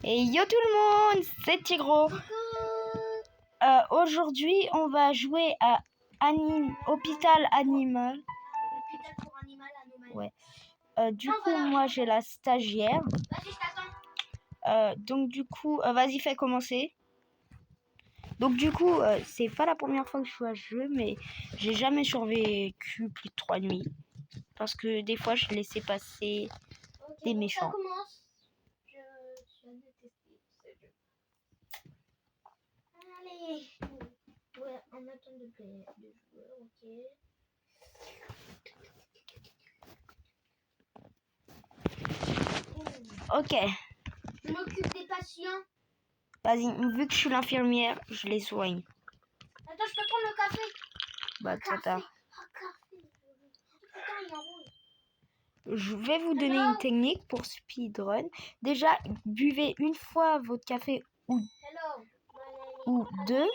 Et yo tout le monde, c'est Tigro. Aujourd'hui, on va jouer à Hôpital Animal. Hôpital pour animal anomalie. Ouais. Du coup, moi, j'ai la stagiaire. Vas-y, je t'attends. Donc, du coup, vas-y, fais commencer. Donc, du coup, c'est pas la première fois que je joue à ce jeu, mais j'ai jamais survécu plus de 3 nuits. Parce que des fois, je laissais passer des Donc méchants. ça commence. Je viens de tester ce jeu. Allez. Ouais, on attend de joueurs, ok. Ok. Je m'occupe des patients. Vas-y, vu que je suis l'infirmière, je les soigne. Attends, je peux prendre le café. Bah, trop Café. tard. Ah, café. Putain, il est en rouge. Je vais vous donner une technique pour speedrun. Déjà, buvez une fois votre café Hello. ou deux.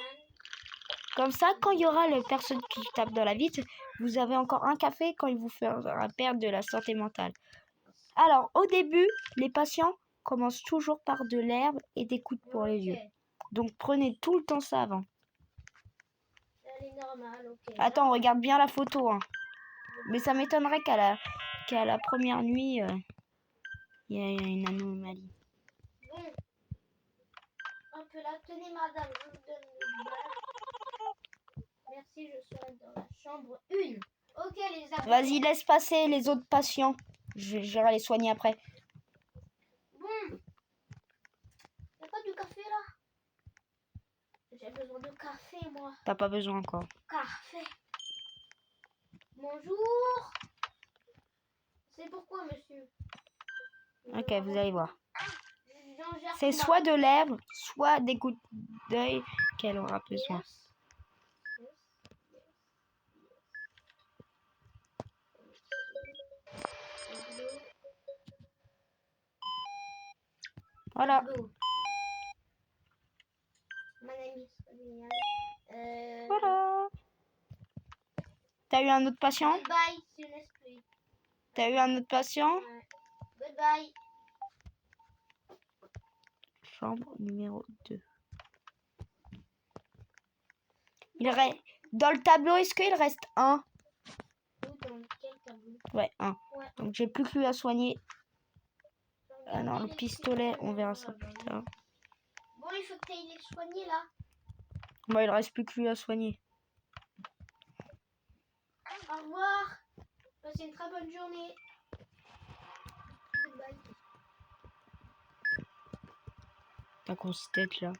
Comme ça, quand il y aura les personnes qui tapent dans la vitre, vous avez encore un café quand il vous fera perdre de la santé mentale. Alors, au début, les patients commencent toujours par de l'herbe et des coups pour les yeux. Donc, prenez tout le temps ça avant. Elle est normale, ok. Attends, regarde bien la photo. Hein. Mais ça m'étonnerait qu'à la première nuit, il y ait une anomalie. Bon. Un peu là. Tenez, madame, je vous donne le bain. Merci, je serai dans la chambre 1. Ok, les amis. Vas-y, laisse passer les autres patients. J'irai les soigner après. Bon. Y'a pas du café là? J'ai besoin de café, moi. T'as pas besoin encore. Café. Bonjour. C'est pourquoi, monsieur? Ok, vous allez voir. J'en gère C'est comment? soit de l'herbe, soit des gouttes d'œil qu'elle aura besoin. Yes. Voilà. Let's go. Mon ami, c'est génial. Voilà. T'as eu un autre patient? Goodbye, c'est une esprit. T'as eu un autre patient? Ouais. Goodbye. Chambre numéro 2. Il reste... Dans le tableau, est-ce qu'il reste un? Où, dans quel tableau? Ouais, un. Ouais. Donc j'ai plus que lui à soigner. Ah non, le pistolet, on verra ça plus tard. Bon, il faut que tu ailles les soigner là. Bon, il reste plus que lui à soigner. Au revoir. Passez une très bonne journée. Goodbye. Ta grosse tête là.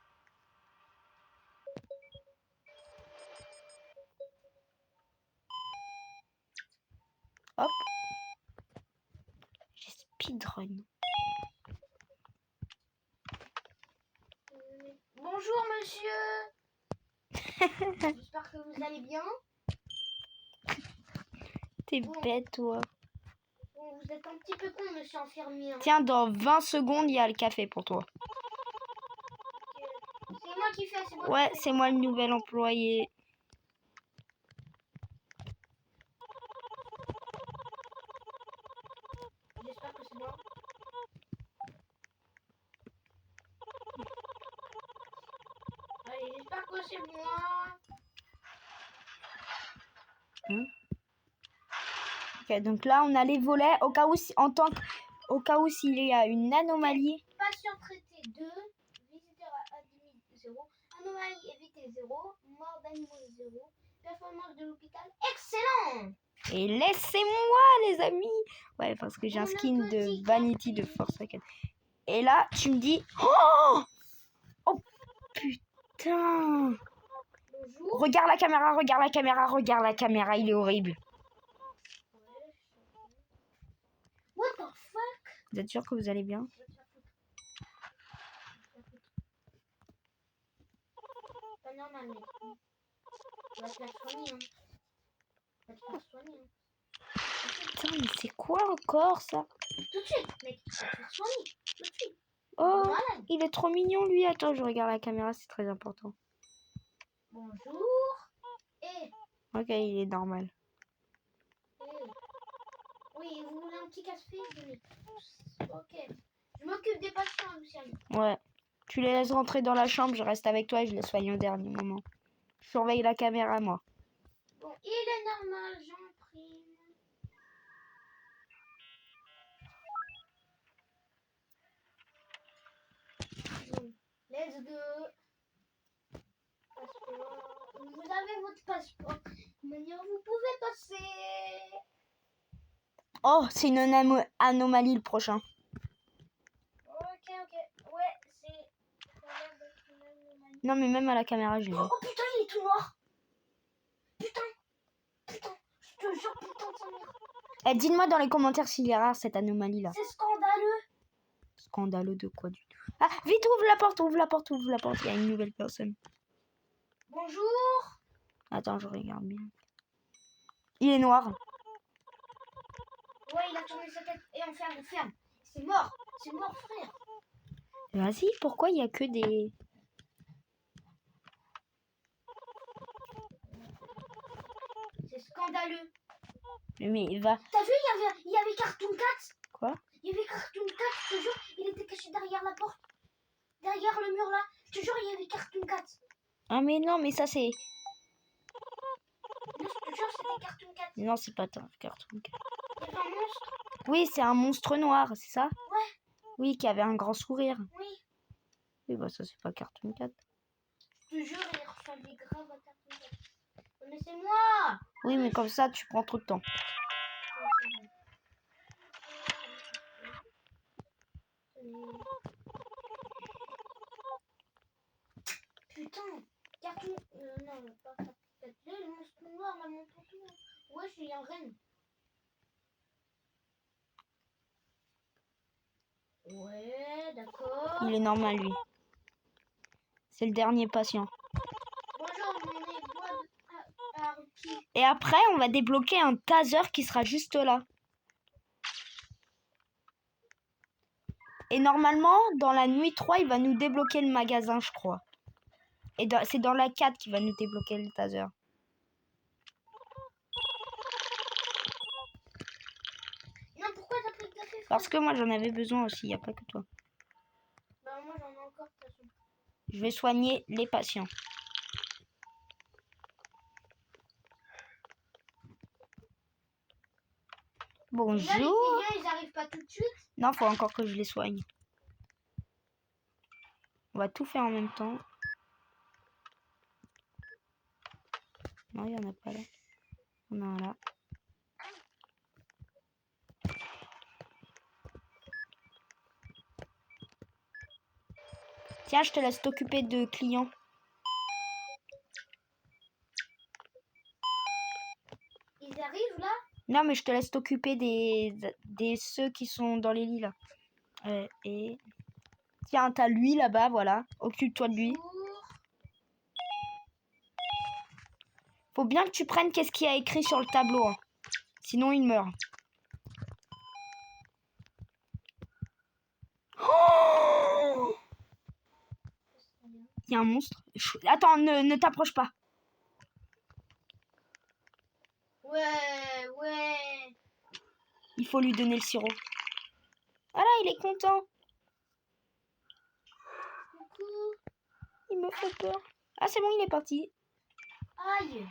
Hop. J'ai speedrun. Bonjour monsieur. J'espère que vous allez bien. T'es bête toi. Bon, vous êtes un petit peu con, monsieur infirmier. Hein. Tiens, dans 20 secondes, il y a le café pour toi. C'est moi qui fais, c'est moi. Ouais, c'est moi le nouvel employé. J'espère que c'est moi. Allez, j'espère que c'est moi. Ok, donc là, on a les volets au cas où, au cas où s'il y a une anomalie. Patient traité 2, visiteur admis 0, anomalie évité 0, mort d'animaux 0, performance de l'hôpital excellent. Et laissez-moi, les amis. Ouais, parce que j'ai un skin de Vanity de Forsaken. Et là, tu me dis... Oh, oh putain. Bonjour. Regarde la caméra, regarde la caméra, regarde la caméra. Il est horrible. What the fuck? Vous êtes sûr que vous allez bien? Pas normal, mec. Tu vas te faire soigner, hein. Tu vas te faire soigner, hein. Putain, mais c'est quoi encore ça? Tout de suite, mec. Tu vas te faire soigner. Tout de suite. Oh, Malade. il est trop mignon lui. Attends, je regarde la caméra, c'est très important. Bonjour. Eh. Ok, il est normal. Eh. Oui, vous voulez un petit café? Ok. Je m'occupe des patients, Lucien. Ouais. Tu les laisses rentrer dans la chambre, je reste avec toi et je les soigne au dernier moment. Je surveille la caméra, moi. Bon, il est normal, j'en prie. Bon, let's go. Passeport. Vous avez votre passeport. Maintenant, vous pouvez passer. Oh, c'est une anomalie le prochain. Ok, ok. Ouais, c'est. Ça a l'air d'être une anomalie. Non, mais même à la caméra, je l'ai vu. Oh putain, il est tout noir. Putain. Putain. Je te jure, putain de sa mère. Eh, dites-moi dans les commentaires s'il est rare cette anomalie-là. C'est scandaleux. Scandaleux de quoi du tout. Ah, vite, ouvre la porte, ouvre la porte, ouvre la porte. Il y a une nouvelle personne. Bonjour. Attends, je regarde bien. Il est noir. Ouais, il a tourné sa tête. Et on ferme, on ferme. C'est mort. C'est mort, frère. Vas-y, pourquoi il y a que des... C'est scandaleux. Mais va... T'as vu, il y avait Cartoon Cat. Quoi? Il y avait Cartoon Cat, je te jure. Il était caché derrière la porte. Derrière le mur là. Je te jure, il y avait Cartoon Cat. Ah mais non, mais ça c'est... Non, je te jure, c'était Cartoon Cat. Non, c'est pas un cartoon. Il y avait un monstre. Oui, c'est un monstre noir, c'est ça? Ouais. Oui, qui avait un grand sourire. Oui. Oui, bah ça c'est pas Cartoon Cat. Je te jure, il ressemblait grave à Cartoon Cat. Mais c'est moi. Oui, mais comme ça, tu prends trop de temps. Putain, Cartoon... non, pas Cartoon Cat. Là, le monstre noir, là, mon tonton. Ouais, je suis un reine. Ouais, d'accord. Il est normal, lui. C'est le dernier patient. Bonjour, mon nez bois de harpie. Et après, on va débloquer un taser qui sera juste là. Et normalement, dans la nuit 3, il va nous débloquer le magasin, je crois. Et c'est dans la 4 qu'il va nous débloquer le taser. Non, pourquoi t'as pris le café, frère? Parce que moi, j'en avais besoin aussi, il n'y a pas que toi. Bah, moi, j'en ai encore, de toute façon. Je vais soigner les patients. Et là, les Bonjour. filiens, ils arrivent pas tout de suite. Non, faut encore que je les soigne. On va tout faire en même temps. Non, il n'y en a pas là. Il y en a un là. Tiens, je te laisse t'occuper de clients. Ils arrivent là. Non, mais je te laisse t'occuper des ceux qui sont dans les lits là. Et tiens, t'as lui là-bas, voilà. Occupe-toi de lui. Bonjour. Faut bien que tu prennes qu'est-ce qu'il y a écrit sur le tableau. Hein. Sinon, il meurt. Oh, il y a un monstre. Attends, ne t'approche pas. Ouais, ouais. Il faut lui donner le sirop. Voilà, il est content. Coucou. Il me fait peur. Ah, c'est bon, il est parti. Aïe.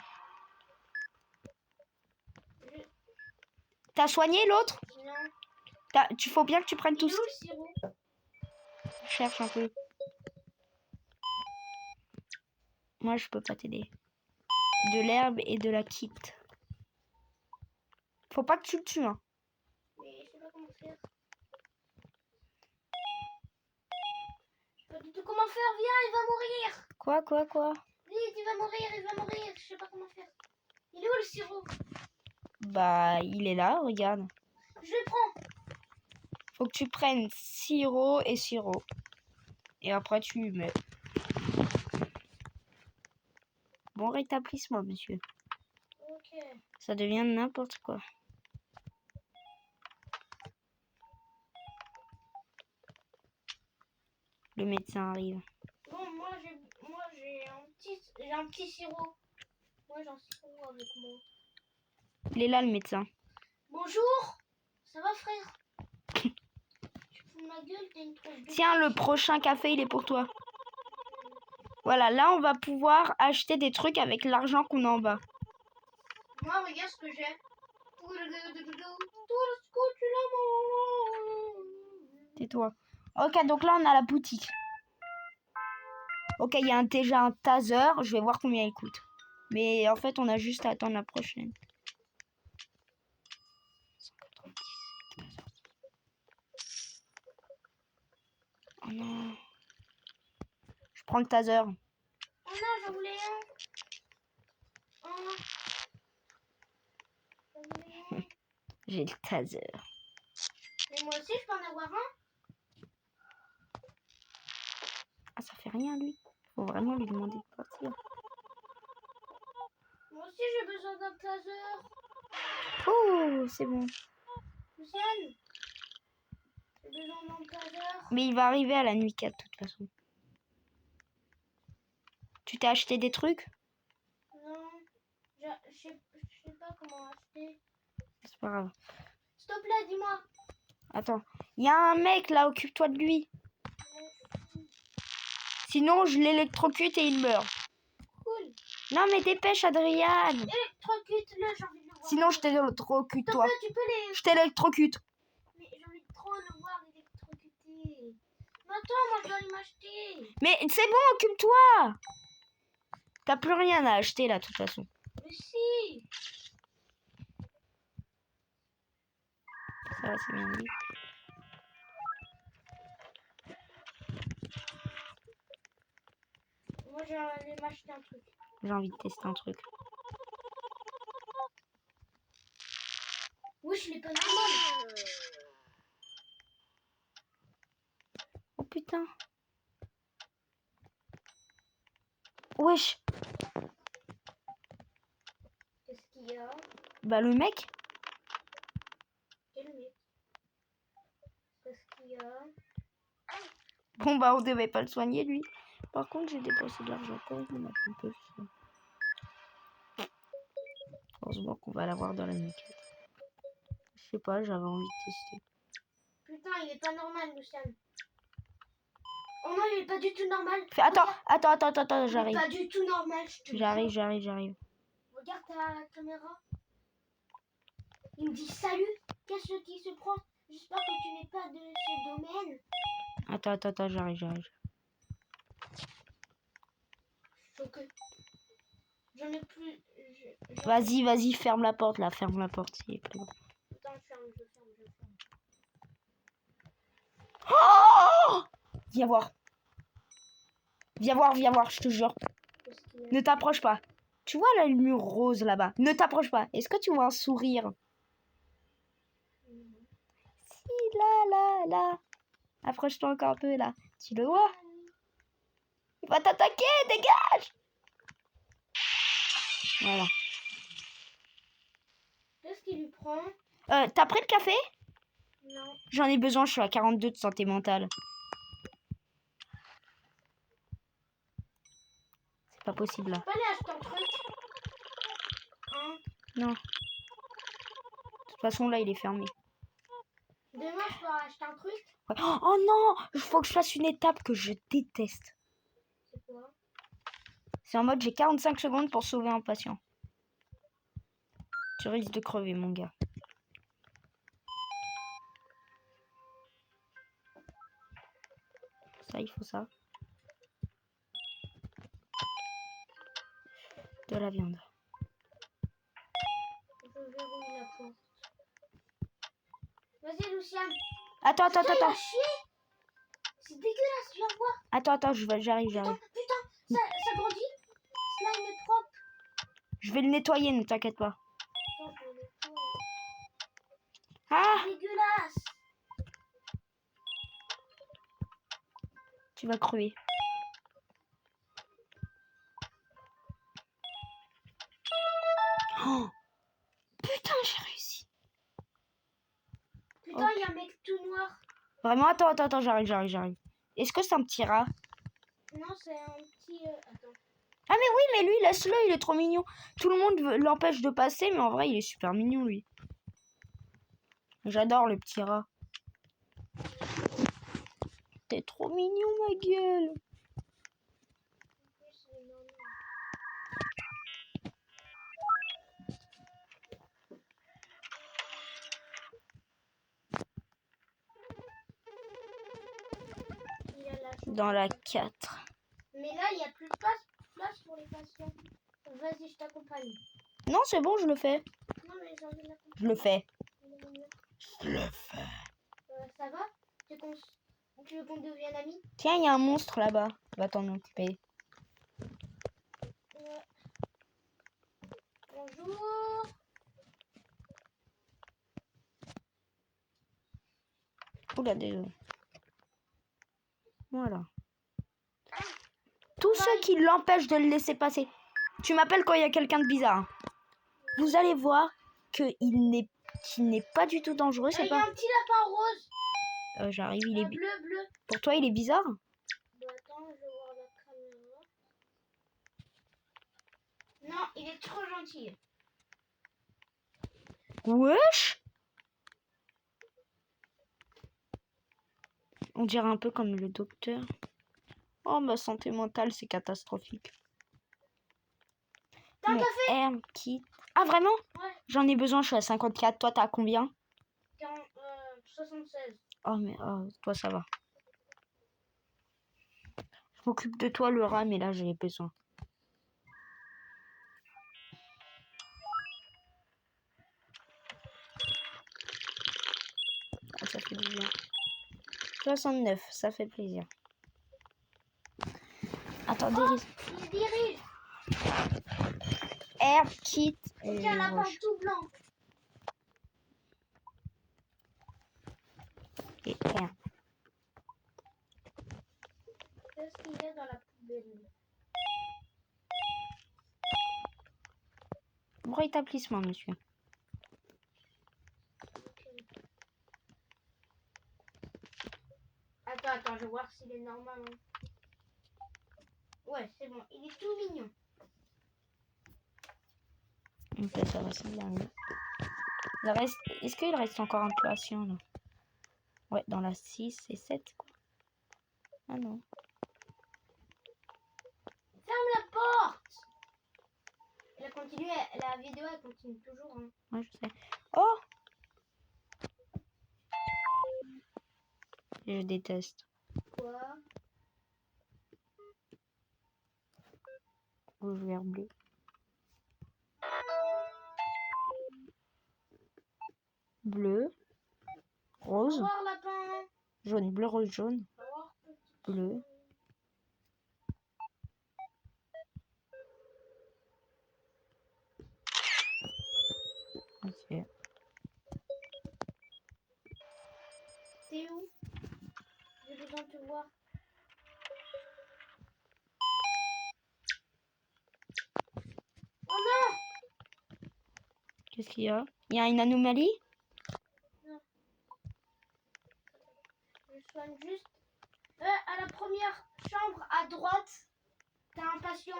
T'as soigné l'autre? Non. Tu faut bien que tu prennes Il tout est ça. où le sirop? Je cherche un peu. Moi, je peux pas t'aider. De l'herbe et de la quitte. Faut pas que tu le tues, hein. Mais je sais pas comment faire. Je sais pas du tout comment faire. Viens, il va mourir. Quoi? Vite, il va mourir. Je sais pas comment faire. Il est où le sirop? Bah, il est là, regarde. Je le prends. Faut que tu prennes sirop et sirop. Et après, tu lui mets. Bon rétablissement, monsieur. Ok. Ça devient n'importe quoi. Le médecin arrive. Bon, moi j'ai un petit sirop. Moi j'ai un sirop avec moi. Il est là, le médecin. Bonjour. Ça va, frère? Tu de ma gueule, t'as une trousse de... Tiens, le prochain café, il est pour toi. Voilà, là, on va pouvoir acheter des trucs avec l'argent qu'on a en bas. Moi, regarde ce que j'ai. Tout le scotch là, Tais-toi. Ok, donc là, on a la boutique. Ok, il y a déjà un taser. Je vais voir combien il coûte. Mais en fait, on a juste à attendre la prochaine. Oh non. Je prends le taser. Oh non, j'en voulais un. Oh. J'en voulais un. J'ai le taser. Mais moi aussi, je peux en avoir un. Ah, ça fait rien, lui. Faut vraiment lui demander de partir. Moi aussi, j'ai besoin d'un taser. Oh, c'est bon. Luciane, j'ai besoin d'un taser. Mais il va arriver à la nuit 4, de toute façon. Tu t'es acheté des trucs? Non, je sais pas comment acheter. C'est pas grave. S'il te plaît, dis-moi. Attends. Il y a un mec là, occupe-toi de lui. Sinon, je l'électrocute et il meurt. Cool. Non, mais dépêche, Adrien. Électrocute-le, j'ai envie de le voir. Sinon, je t'électrocute, S'il te toi. plaît, tu peux les... Je t'électrocute. Mais j'ai envie de trop le voir électrocuter. Mais attends, moi je dois aller m'acheter. Mais c'est bon, occupe-toi. T'as plus rien à acheter là, de toute façon. Mais si. Ça va, c'est bien dit. Moi je vais aller m'acheter un truc. J'ai envie de tester un truc. Oui, je l'ai pas normal. Oh putain. Wesh. Qu'est-ce qu'il y a? Bah le mec. Quel mec? Qu'est-ce qu'il y a? Bon bah on devait pas le soigner lui. Par contre j'ai dépensé de l'argent quand même un peu. Heureusement qu'on va l'avoir dans la nuit. Je sais pas, j'avais envie de tester. Putain, il est pas normal, Luciane. Oh non, il est pas du tout normal. Attends, Regarde. attends, Il est j'arrive. pas du tout normal, je te J'arrive, jure. j'arrive. Regarde ta caméra. Il me dit salut. Qu'est-ce qui se prend? J'espère que tu n'es pas de ce domaine. Attends, j'arrive. Choqué. J'en ai plus. Vas-y, ferme la porte là, ferme la porte s'il te plaît. Attends, je ferme. Oh! Viens voir, je te jure. Qu'est-ce qu'il y a? Ne t'approche pas. Tu vois la lumière rose là-bas? Ne t'approche pas. Est-ce que tu vois un sourire? Si, là. Approche-toi encore un peu là. Tu le vois? Il va t'attaquer, dégage! Voilà. Qu'est-ce qu'il lui prend? T'as pris le café? Non. J'en ai besoin, je suis à 42 de santé mentale. C'est pas possible là. Tu peux aller acheter un truc? Hein? Non. De toute façon là il est fermé. Demain, je peux acheter un truc? Ouais. Oh non! Il faut que je fasse une étape que je déteste. C'est quoi? C'est en mode j'ai 45 secondes pour sauver un patient. Tu risques de crever mon gars. Ça, il faut ça. De la viande. Je verrouille la porte. Vas-y, Luciane. Attends. Putain, il a chié. C'est dégueulasse, viens voir. Attends, j'arrive. Putain, ça grandit. Slime est propre. Je vais le nettoyer, ne t'inquiète pas. Attends, je le nettoie. Ah! C'est dégueulasse. Tu vas crever. Oh! Putain, j'ai réussi. Putain, il y a un mec tout noir. Vraiment, attends, j'arrive. Est-ce que c'est un petit rat? Non, c'est un petit... Attends. Ah mais oui, mais lui, laisse-le, il est trop mignon. Tout le monde l'empêche de passer, mais en vrai, il est super mignon, lui. J'adore le petit rat. t'es trop mignon, ma gueule. Il y a la chambre. Dans la 4. Mais là, il n'y a plus de place pour les patients. Vas-y, je t'accompagne. Non, c'est bon, je le fais. Non, mais j'ai envie de l'accompagner. Je le fais. Je le fais. Ça va? Tu veux qu'on devienne amis? Tiens, il y a un monstre là-bas. Va t'en occuper. Bonjour. Oula, désolé. Voilà. Tous ceux qui l'empêchent de le laisser passer. Tu m'appelles quand il y a quelqu'un de bizarre. Vous allez voir qu'il n'est pas du tout dangereux. Il C'est y a pas. un petit lapin rose. J'arrive, il est Bleu. Pour toi, il est bizarre? Attends, je vais voir la caméra. Non, il est trop gentil. Wesh! On dirait un peu comme le docteur. Oh, ma santé mentale, c'est catastrophique. T'as un Mon café? herbe kit. Ah, vraiment? Ouais. J'en ai besoin, je suis à 54. Toi, t'as combien? 76. Oh, mais toi, ça va. Je m'occupe de toi, le rat, mais là, j'ai besoin. Ah, ça fait du bien. 69, ça fait plaisir. Attends, dirige. Il dirige. Air kit. Il y a un lapin tout blanc. Et air. Qu'est-ce qu'il y a dans la poubelle? Bon rétablissement, monsieur. Attends, je vais voir s'il est normal. Hein. Ouais, c'est bon. Il est tout mignon. Ok, ça va, c'est bien. Est-ce qu'il reste encore un patient là? Ouais, dans la 6 et 7 quoi. Ah non. Ferme la porte. Elle a continué, la vidéo elle continue toujours. Hein. Ouais, je sais. Oh! Je déteste. Quoi? Rouge, vert, bleu. Bleu. Au Rose. revoir lapin. Jaune, bleu, rose, jaune. Au revoir, Bleu. Ok. T'es où? J'ai besoin de te voir. Oh non! Qu'est-ce qu'il y a? Il y a une anomalie? Non. Je soigne juste. À la première chambre à droite, t'as un patient.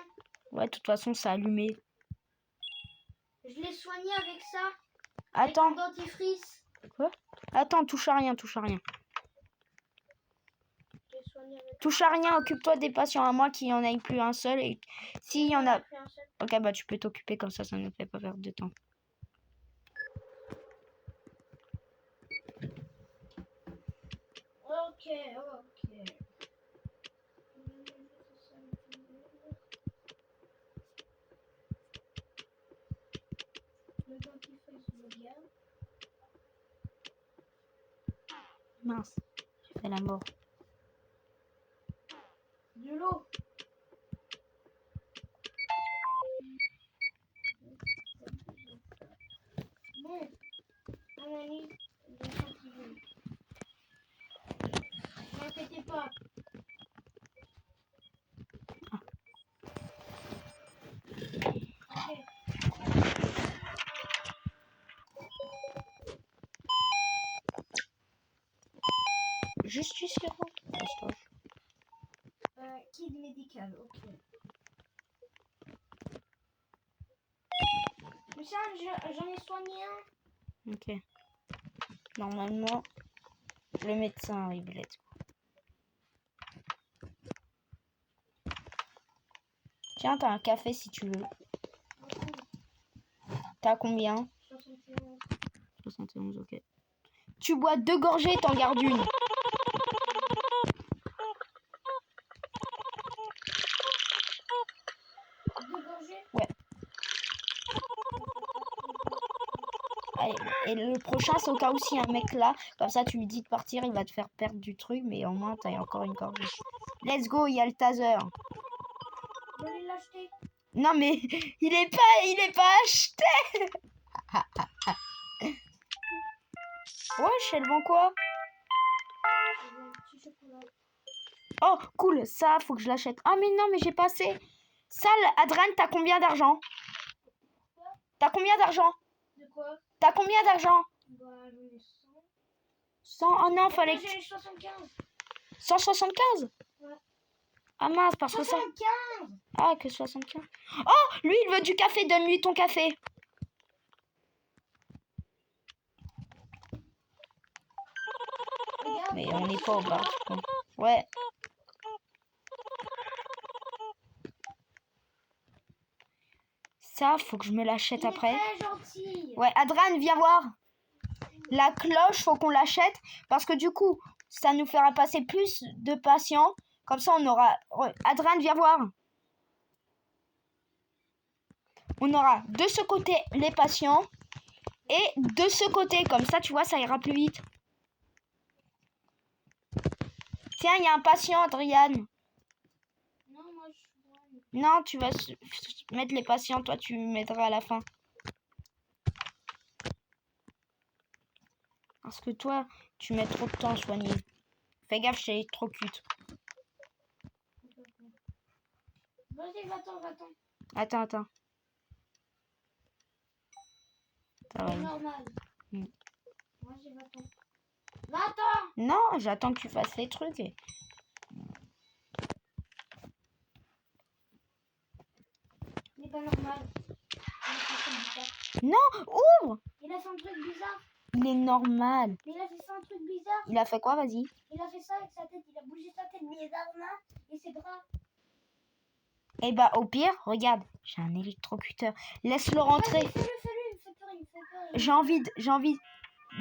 Ouais, de toute façon, c'est allumé. Je l'ai soigné avec ça. Attends. Avec un dentifrice. Quoi? Attends, touche à rien, touche à rien. Je l'ai soigné avec Touche à rien, occupe-toi des patients à moi qu'il n'y en ait plus un seul. Et s'il y en a... un seul. Ok, bah tu peux t'occuper comme ça ne fait pas perdre de temps. Ok. Le dentifrice va bien. Mince, j'ai fait la mort. De l'eau. Bon, mon ami, je sens qu'il veut. N'inquiétez pas. Ok. Juste ici, fastoche. Kit médical, ok. Mais ça, j'en ai soigné un. Ok. Normalement, le médecin arrive, let's go. Tiens, t'as un café si tu veux. T'as combien? 71. 71, ok. Tu bois 2 gorgées, t'en gardes une. Deux gorgées? Ouais. Allez, et le prochain, c'est au cas où s'il y a un mec là. Comme ça, tu lui dis de partir, il va te faire perdre du truc. Mais au moins, t'as encore une gorgée. Let's go, il y a le taser. Je vais l'acheter. Non, mais il est pas acheté. Wesh, elle vend quoi? Un petit chocolat. Oh, cool, ça, faut que je l'achète. Ah, mais non, mais j'ai pas assez. Ça, Adran, t'as combien d'argent? T'as combien d'argent? De quoi? T'as combien d'argent? Bah, j'en ai 100. 100. Oh non, fallait Moi, que... j'ai 75. 175? Ouais. Ah mince, parce que ça... 75. Ah, que 75. Oh, lui, il veut du café, donne-lui ton café. Regarde, Mais le on n'est petit pas au bar, chocolat. je crois. Ouais. Ça, faut que je me l'achète Il est après. très gentil. Ouais, Adran, viens voir. La cloche, faut qu'on l'achète. Parce que du coup, ça nous fera passer plus de patients. Comme ça, on aura... Ouais, Adran, viens voir. On aura de ce côté les patients. Et de ce côté, comme ça, tu vois, ça ira plus vite. Tiens, il y a un patient, Adrian. Non, moi, je vois. Non, tu vas mettre les patients. Toi, tu m'aideras à la fin. Parce que toi, tu mets trop de temps à soigner. Fais gaffe, je t'électrocute. Vas-y, va-t'en. Attends. Ça va. C'est normal. Mm. Vas-y, va-t'en. Va-t'en. Non, j'attends que tu fasses les trucs. Il est pas normal. Il a fait un truc bizarre. Non, ouvre. Il a fait un truc bizarre. Il est normal. Mais il a fait ça un truc bizarre. Il a fait quoi, vas-y? Il a fait ça avec sa tête. Il a bougé sa tête, les mains et ses bras. Eh bah, au pire, regarde, j'ai un électrocuteur. Laisse-le rentrer. Vas-y, fais-le. Il me fait peur. Il me fait peur. J'ai envie.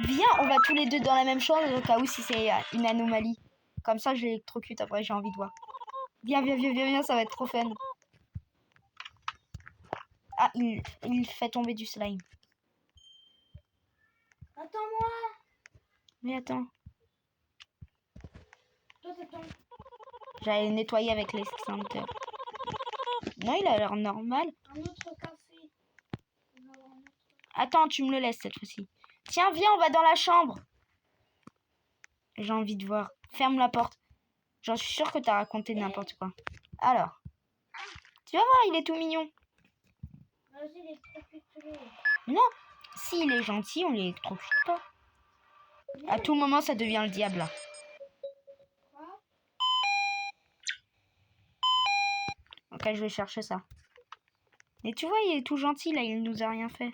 Viens, on va tous les deux dans la même chambre au cas où si c'est une anomalie. Comme ça, je l'électrocute après, j'ai envie de voir. Viens, ça va être trop fun. Ah, il fait tomber du slime. Attends-moi. Mais attends, Toi, c'est ton. j'allais le nettoyer avec l'extincteur. Non, il a l'air normal. Un autre café. On va avoir un autre. Attends, tu me le laisses cette fois-ci. Tiens, viens, on va dans la chambre. J'ai envie de voir. Ferme la porte. J'en suis sûre que t'as raconté n'importe quoi. Alors, tu vas voir, il est tout mignon. Vas-y, électrocute-le. Non, s'il est gentil, on l'électrocute pas. À tout moment, ça devient le diable. Là. Quoi? Ok, je vais chercher ça. Et tu vois, il est tout gentil, là, il nous a rien fait.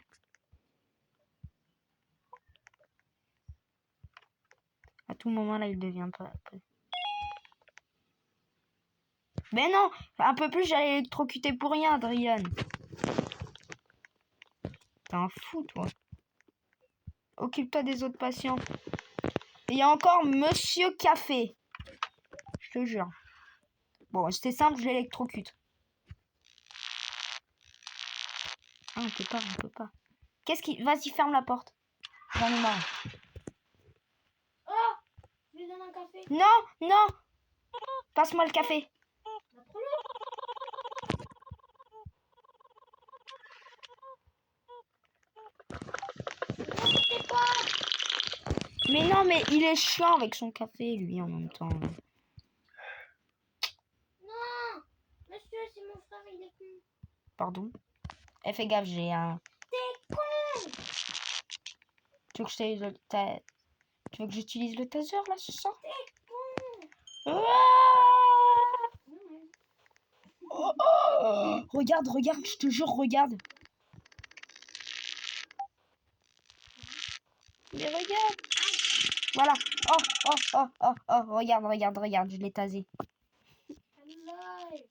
À tout moment, là, il devient pas... Mais non, un peu plus, j'allais électrocuter pour rien, Adrian. T'es un fou, toi. Occupe-toi des autres patients. Et il y a encore Monsieur Café. Je te jure. Bon, c'est simple, je l'électrocute. Ah, on peut pas. Qu'est-ce qui... Vas-y, ferme la porte. J'en ai marre. Oh! Je lui donne un café. Non! Passe-moi le café. Bah, prends-le. N'hésitez pas. Mais non, mais il est chiant avec son café, lui, en même temps. Non! Monsieur, c'est mon frère, il est con. Pardon. Eh, fais gaffe, j'ai un... T'es con! Tu veux que tu veux que j'utilise le taser, là, c'est ça? T'es con! Ah Non, oh, regarde, je te jure, regarde. Mais regarde. Voilà. Regarde, je l'ai tasé. live.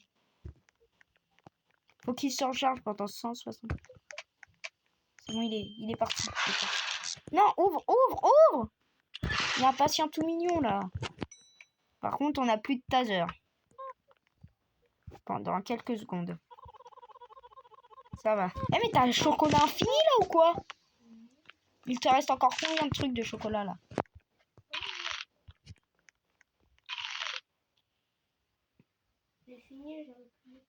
Faut qu'il se recharge pendant 160. C'est bon, il est parti. Non, ouvre, ouvre, ouvre! Il y a un patient tout mignon là. Par contre, on n'a plus de taser. Pendant quelques secondes. Ça va. Eh mais t'as le chocolat infini là ou quoi? Il te reste encore combien de trucs de chocolat là? J'ai fini, j'aurais pu.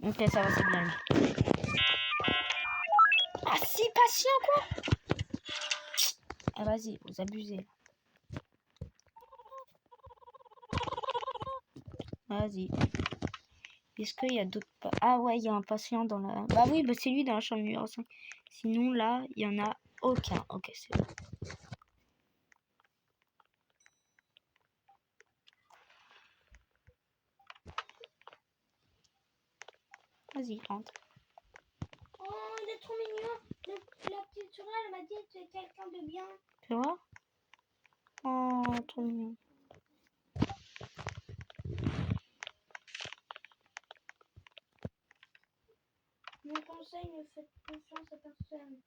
Ok, ça va, c'est bien. Ah, si patient quoi? Ah, vas-y, vous abusez. Vas-y. Est-ce qu'il y a d'autres... Ah ouais, il y a un patient dans la... Bah oui, bah c'est lui dans la chambre numéro 5. Sinon, là, il y en a aucun. Ok, c'est bon. Vas-y, rentre. Oh, il est trop mignon. La petite souris, elle m'a dit que tu es quelqu'un de bien. Tu vois? Oh, trop mignon. Mon conseil, ne faites confiance à personne.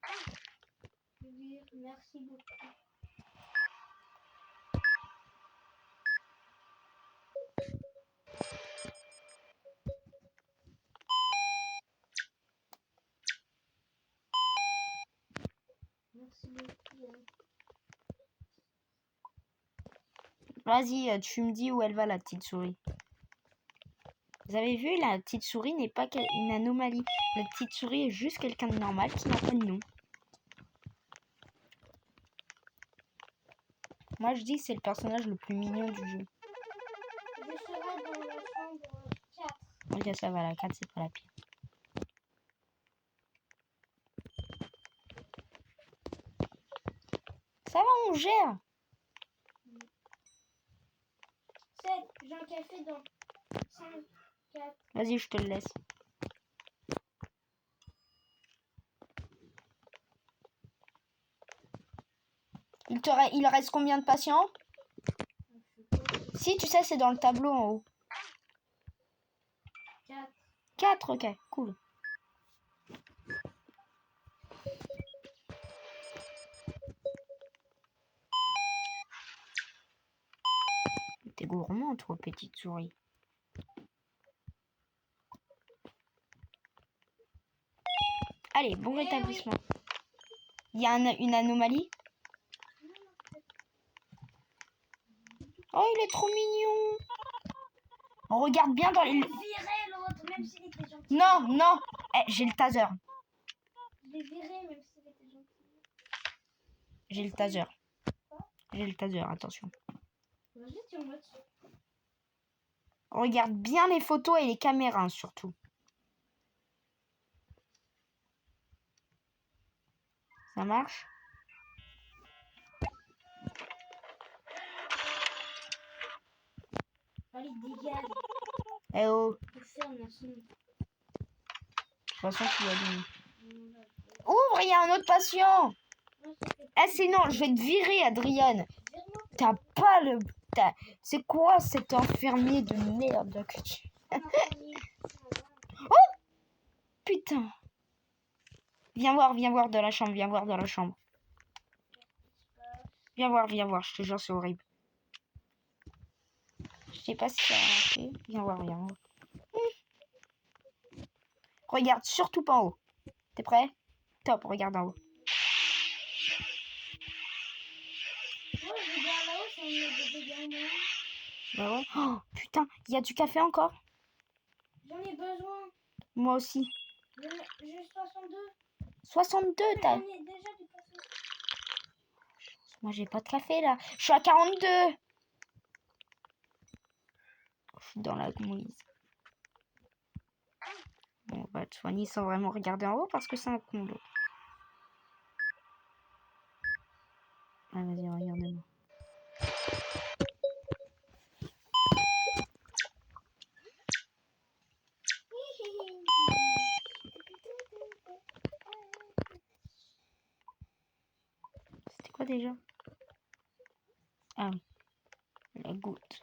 Je veux dire, merci beaucoup. Merci beaucoup. Vas-y, tu me dis où elle va, la petite souris. Vous avez vu, la petite souris n'est pas une anomalie. La petite souris est juste quelqu'un de normal qui n'a pas de nom. Moi, je dis que c'est le personnage le plus mignon du jeu. Je serai dans la chambre 4. Ok, ça va, la 4, c'est pas la pire. Ça va, on gère. 7. J'ai un café dans 5, 4. Vas-y, je te le laisse. Il reste combien de patients? Si, tu sais, c'est dans le tableau en haut. 4. 4, ok, cool. T'es gourmand, toi, petite souris. Allez, bon rétablissement. Il y a une anomalie? Oh, il est trop mignon. On regarde bien dans les... Virer l'autre, même s'il était gentil. Non, non. Eh, j'ai le taser. Je l'ai viré, même s'il était gentil. J'ai le taser. J'ai le taser, attention. Vas-y, tiens-moi dessus. On regarde bien les photos et les caméras, surtout. Ça marche? Allez, dégage. Eh oh. Ferme la sonde. De toute façon, tu l'as donné. Ouvre, il y a un autre patient. Eh, sinon, je vais te virer, Adrian. T'as pas le... C'est quoi cet infirmier de merde que tu... Oh putain. Viens voir dans la chambre, viens voir dans la chambre. Viens voir, je te jure, c'est horrible. Je sais pas si ça a marché. Viens voir. Regarde surtout pas en haut. T'es prêt? Top, regarde en haut. Ouais, je regarde là-haut, ça me met des dégâts moins. Bah ouais. Oh, putain, il y a du café encore? J'en ai besoin. Moi aussi. J'ai 62. 62, Mais t'as... j'en ai déjà du café. Moi, j'ai pas de café, là. Je suis à 42. Je suis dans la mouise. Bon, on va te soigner sans vraiment regarder en haut parce que c'est un con, l'autre. Ah, vas-y, regardez-moi. C'était quoi déjà? Ah oui, la goutte.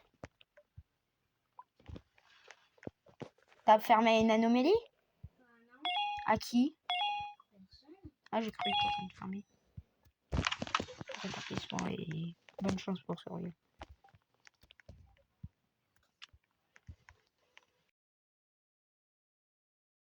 T'as fermé une anomalie? Non, À qui? personne. Ah, j'ai cru que t'étais en train de fermer. Rétablissement et bonne chance pour survivre.